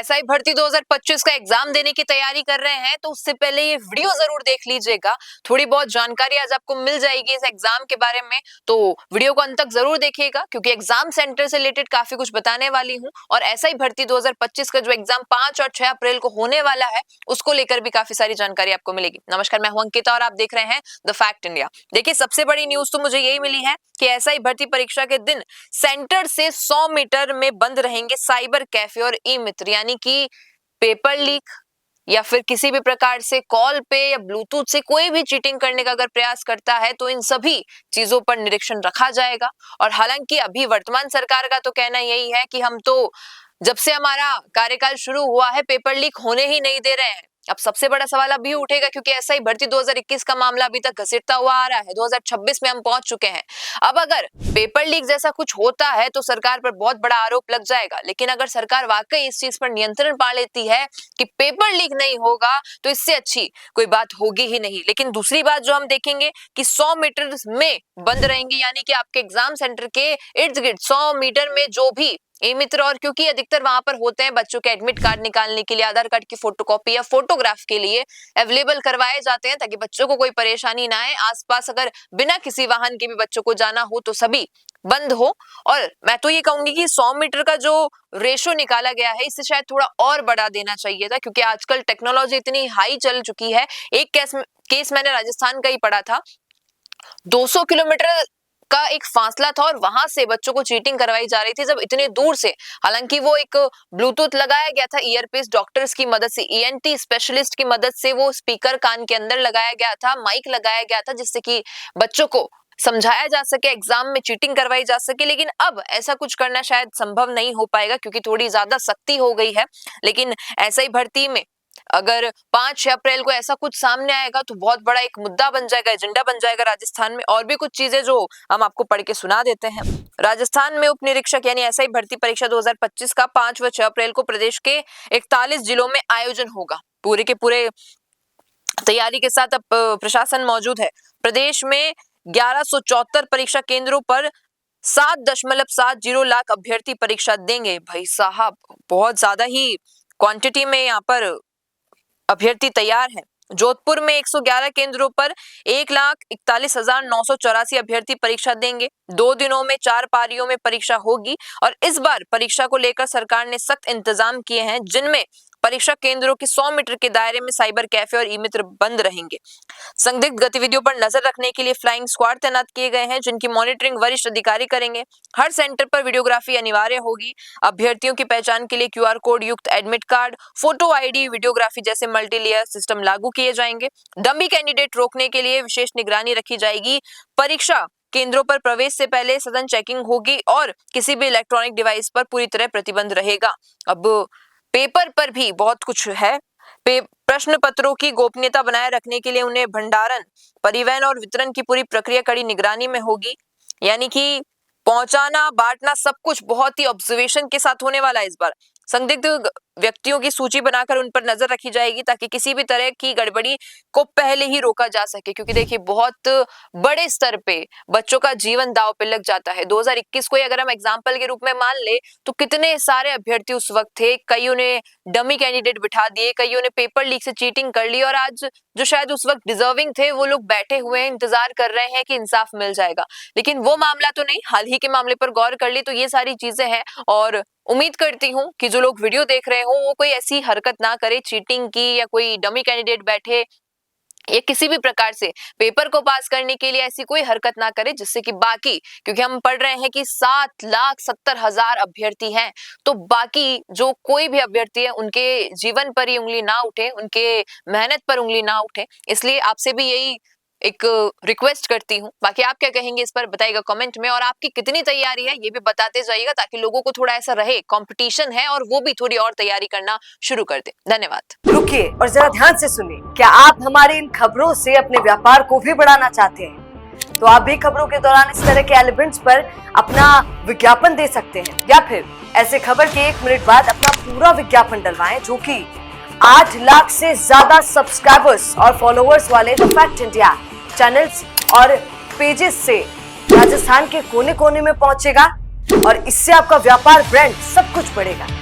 SI भर्ती 2025 का exam देने की तैयारी कर रहे हैं तो उससे पहले ये वीडियो जरूर देख लीजिएगा। थोड़ी बहुत जानकारी आज आपको मिल जाएगी इस एग्जाम के बारे में, तो वीडियो को अंत तक जरूर देखिएगा क्योंकि एग्जाम सेंटर से रिलेटेड काफी कुछ बताने वाली हूँ। और एसआई भर्ती 2025 का जो एग्जाम 5 और 6 अप्रैल को होने वाला है उसको लेकर भी काफी सारी जानकारी आपको मिलेगी। नमस्कार, मैं हूं अंकिता और आप देख रहे हैं द फैक्ट इंडिया। देखिए, सबसे बड़ी न्यूज तो मुझे यही मिली है कि एसआई भर्ती परीक्षा के दिन सेंटर से 100 मीटर में बंद रहेंगे साइबर कैफे और ई मित्र, यानी कि पेपर लीक या फिर किसी भी प्रकार से कॉल पे या ब्लूटूथ से कोई भी चीटिंग करने का अगर प्रयास करता है तो इन सभी चीजों पर निरीक्षण रखा जाएगा। और हालांकि अभी वर्तमान सरकार का तो कहना यही है कि हम तो जब से हमारा कार्यकाल शुरू हुआ है पेपर लीक होने ही नहीं दे रहे हैं। अब सबसे बड़ा सवाल अभी उठेगा क्योंकि एसआई भर्ती 2021 का मामला अभी तक घसीटता हुआ आ रहा है, 2026 में हम पहुंच चुके हैं। अब अगर पेपर लीक जैसा कुछ होता है तो सरकार पर बहुत बड़ा आरोप लग जाएगा, लेकिन अगर सरकार वाकई इस चीज पर नियंत्रण पा लेती है कि पेपर लीक नहीं होगा तो इससे अच्छी कोई बात होगी ही नहीं। लेकिन दूसरी बात जो हम देखेंगे कि 100 मीटर में बंद रहेंगे, यानी कि आपके एग्जाम सेंटर के इर्द गिर्द 100 मीटर में जो भी ई मित्र, और क्योंकि अधिकतर वहां पर होते हैं बच्चों के एडमिट कार्ड निकालने के लिए, आधार कार्ड की फोटोकॉपी या फोटोग्राफ के लिए अवेलेबल करवाए जाते हैं ताकि बच्चों को कोई परेशानी ना आए। आसपास अगर बिना किसी वाहन के भी बच्चों को जाना हो तो सभी बंद हो। और मैं तो ये कहूंगी कि 100 मीटर का जो रेशो निकाला गया है इससे शायद थोड़ा और बढ़ा देना चाहिए था, क्योंकि आजकल टेक्नोलॉजी इतनी हाई चल चुकी है। एक केस मैंने राजस्थान का ही पढ़ा था, 200 किलोमीटर का एक फासला था और वहां से बच्चों को चीटिंग करवाई जा रही थी जब इतने दूर से। हालांकि वो एक ब्लूटूथ लगाया गया था, ईयरपीस डॉक्टर्स की मदद से, ईएनटी स्पेशलिस्ट की मदद से वो स्पीकर कान के अंदर लगाया गया था, माइक लगाया गया था जिससे कि बच्चों को समझाया जा सके, एग्जाम में चीटिंग करवाई जा सके। लेकिन अब ऐसा कुछ करना शायद संभव नहीं हो पाएगा क्योंकि थोड़ी ज्यादा सख्ती हो गई है। लेकिन ऐसा ही भर्ती में अगर 5-6 अप्रैल को ऐसा कुछ सामने आएगा तो बहुत बड़ा एक मुद्दा बन जाएगा, एजेंडा बन जाएगा राजस्थान में। और भी कुछ चीजें जो हम आपको पढ़ के सुना देते हैं। राजस्थान में उप निरीक्षक यानी एसआई भर्ती परीक्षा 2025 का 5 व 6 अप्रैल को प्रदेश के 41 जिलों में आयोजन होगा। पूरे के पूरे तैयारी के साथ अब प्रशासन मौजूद है। प्रदेश में 1174 परीक्षा केंद्रों पर 7.70 लाख अभ्यर्थी परीक्षा देंगे। भाई साहब, बहुत ज्यादा ही क्वांटिटी में यहाँ पर अभ्यर्थी तैयार हैं। जोधपुर में 111 केंद्रों पर 1,41,984 अभ्यर्थी परीक्षा देंगे। 2 दिनों में 4 पारियों में परीक्षा होगी और इस बार परीक्षा को लेकर सरकार ने सख्त इंतजाम किए हैं, जिनमें परीक्षा केंद्रों के 100 मीटर के दायरे में साइबर कैफे और ई मित्र बंद रहेंगे। संदिग्ध गतिविधियों पर नजर रखने के लिए फ्लाइंग स्क्वाड तैनात किए गए हैं, जिनकी मॉनिटरिंग वरिष्ठ अधिकारी करेंगे। हर सेंटर पर वीडियोग्राफी अनिवार्य होगी। अभ्यर्थियों की पहचान के लिए क्यूआर कोड युक्त admit card, photo ID, videography जैसे मल्टीलेयर सिस्टम लागू किए जाएंगे। डमी कैंडिडेट रोकने के लिए विशेष निगरानी रखी जाएगी। परीक्षा केंद्रों पर प्रवेश से पहले सघन चेकिंग होगी और किसी भी इलेक्ट्रॉनिक डिवाइस पर पूरी तरह प्रतिबंध रहेगा। अब पेपर पर भी बहुत कुछ है। प्रश्न पत्रों की गोपनीयता बनाए रखने के लिए उन्हें भंडारण, परिवहन और वितरण की पूरी प्रक्रिया कड़ी निगरानी में होगी, यानी कि पहुंचाना, बांटना, सब कुछ बहुत ही ऑब्जर्वेशन के साथ होने वाला है इस बार। संदिग्ध व्यक्तियों की सूची बनाकर उन पर नजर रखी जाएगी ताकि किसी भी तरह की गड़बड़ी को पहले ही रोका जा सके, क्योंकि देखिए बहुत बड़े स्तर पे बच्चों का जीवन दांव पे लग जाता है। 2021 को अगर हम एग्जांपल के रूप में मान ले तो कितने सारे अभ्यर्थी उस वक्त थे, कईयों ने डमी कैंडिडेट बिठा दिए, कईयों ने पेपर लीक से चीटिंग कर ली और आज जो शायद उस वक्त डिजर्विंग थे वो लोग बैठे हुए हैं, इंतजार कर रहे हैं कि इंसाफ मिल जाएगा। लेकिन वो मामला तो नहीं, हाल ही के मामले पर गौर कर ली तो ये सारी चीजें हैं। और उम्मीद करती हूँ कि जो लोग वीडियो देख रहे हो वो कोई ऐसी हरकत ना करे चीटिंग की, या कोई डमी कैंडिडेट बैठे या किसी भी प्रकार से पेपर को पास करने के लिए ऐसी कोई हरकत ना करे, जिससे कि बाकी, क्योंकि हम पढ़ रहे हैं कि 7,70,000 अभ्यर्थी हैं, तो बाकी जो कोई भी अभ्यर्थी है उनके जीवन पर ही उंगली ना उठे, उनके मेहनत पर उंगली ना उठे। इसलिए आपसे भी यही एक रिक्वेस्ट करती हूँ। बाकी आप क्या कहेंगे इस पर बताइएगा कमेंट में, और आपकी कितनी तैयारी है ये भी बताते जाइएगा ताकि लोगों को थोड़ा ऐसा रहे, कंपटीशन है और वो भी थोड़ी और तैयारी करना शुरू कर दे। धन्यवाद। रुकिए और जरा ध्यान से सुनिए। क्या आप हमारी इन खबरों से अपने व्यापार को भी बढ़ाना चाहते हैं? तो आप भी खबरों के दौरान इस तरह के एलिमेंट्स पर अपना विज्ञापन दे सकते हैं, या फिर ऐसे खबर के 1 मिनट बाद अपना पूरा विज्ञापन डलवाएं, जो कि 8 लाख से ज्यादा सब्सक्राइबर्स और फॉलोअर्स वाले द फैक्ट इंडिया चैनल्स और पेजेस से राजस्थान के कोने कोने में पहुंचेगा और इससे आपका व्यापार, ब्रांड सब कुछ बढ़ेगा।